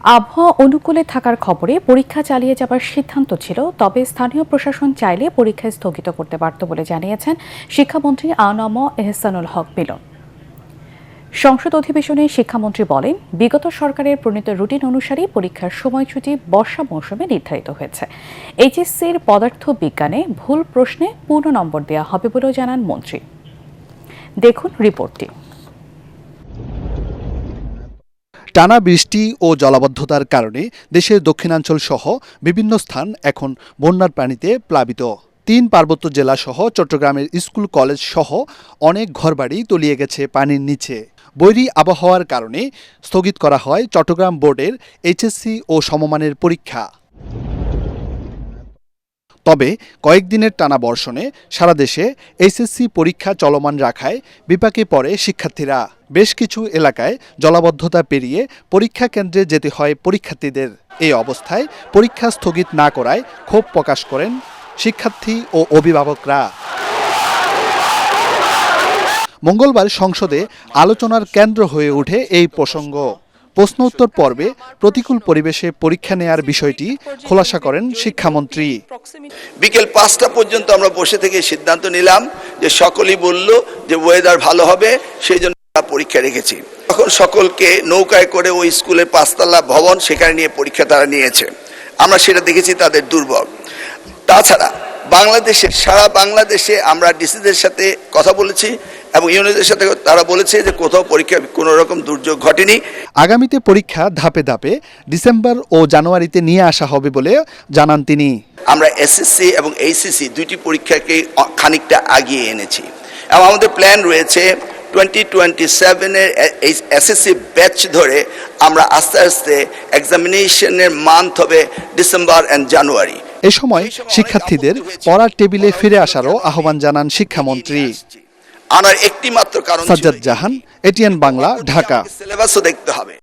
আবহাওয়া অনুকূলে থাকার খবরে পরীক্ষা চালিয়ে যাবার সিদ্ধান্ত ছিল, তবে স্থানীয় প্রশাসন চাইলে পরীক্ষা স্থগিত করতে পারত বলে জানিয়েছেন শিক্ষামন্ত্রী আ.ন.ম এহসানুল হক মিলন। সংসদ অধিবেশনে শিক্ষামন্ত্রী বলেন, বিগত সরকারের প্রণীত রুটিন অনুসারেই পরীক্ষার সময়সূচি বর্ষা মৌসুমে নির্ধারিত হয়েছে। এইচএসসির পদার্থ বিজ্ঞানে ভুল প্রশ্নে পূর্ণ নম্বর দেওয়া হবে বলেও জানান মন্ত্রী। দেখুন রিপোর্টটি। টানা বৃষ্টি ও জলাবদ্ধতার কারণে দেশের দক্ষিণাঞ্চল সহ বিভিন্ন স্থান এখন বন্যার পানিতে প্লাবিত। ৩ পার্বত্য জেলা সহ চট্টগ্রামের স্কুল কলেজ সহ অনেক ঘরবাড়ি তলিয়ে গেছে পানির নিচে। বৈরী আবহাওয়ার কারণে স্থগিত করা হয় চট্টগ্রাম বোর্ডের এইচএসসি ও সমমানের পরীক্ষা। তবে কয়েকদিনের টানা বর্ষণে সারা দেশে এইচএসসি পরীক্ষা চলমান রাখায় বিপাকে পড়ে শিক্ষার্থীরা। বেশ কিছু এলাকায় জলাবদ্ধতা পেরিয়ে পরীক্ষা কেন্দ্রে যেতে হয় পরীক্ষার্থীদের। এই অবস্থায় পরীক্ষা স্থগিত না করায় ক্ষোভ প্রকাশ করেন শিক্ষার্থী ও অভিভাবকরা। মঙ্গলবার সংসদে আলোচনার কেন্দ্র হয়ে ওঠে এই প্রসঙ্গ। প্রশ্ন উত্তর পর্বে প্রতিকূল পরিবেশে পরীক্ষা নেয়ার বিষয়টি খোলাসা করেন শিক্ষামন্ত্রী। বিকেল 5টা পর্যন্ত আমরা বসে থেকে সিদ্ধান্ত নিলাম যে সকলেই বলল যে ওয়েদার ভালো হবে, সেই জন্য পরীক্ষা রেখেছি। তখন সকলকে নৌকায় করে ওই স্কুলের 5তলা ভবন সেখানে নিয়ে পরীক্ষা তারা নিয়েছে। আমরা সেটা দেখেছি তাদের দুর্ভোগ। তাছাড়া সারা বাংলাদেশে আমরা ডিসিদের সাথে কথা বলেছি এবং ইউনিটের সাথে তারা বলেছে যে কোথাও পরীক্ষা কোনো রকম দুর্যোগ ঘটেনি। আগামীতে পরীক্ষা ধাপে ধাপে ডিসেম্বর ও জানুয়ারিতে নিয়ে আসা হবে বলে জানান তিনি। আমরা এসএসসি এবং এইচএসসি দুইটি পরীক্ষাকে খানিকটা আগিয়ে এনেছি এবং আমাদের প্ল্যান রয়েছে 2027-এর এসএসসি ব্যাচ ধরে আমরা আস্তে আস্তে এক্সামিনেশনের মান্থ হবে ডিসেম্বর এন্ড জানুয়ারি। এ সময় শিক্ষার্থীদের পড়ার টেবিলে ফিরে আসারও আহ্বান জানান শিক্ষামন্ত্রী। আনার একটি মাত্র কারণ সাজ্জাদ জাহান, এটিএন বাংলা, ঢাকা। সিলেবাসও দেখতে হবে।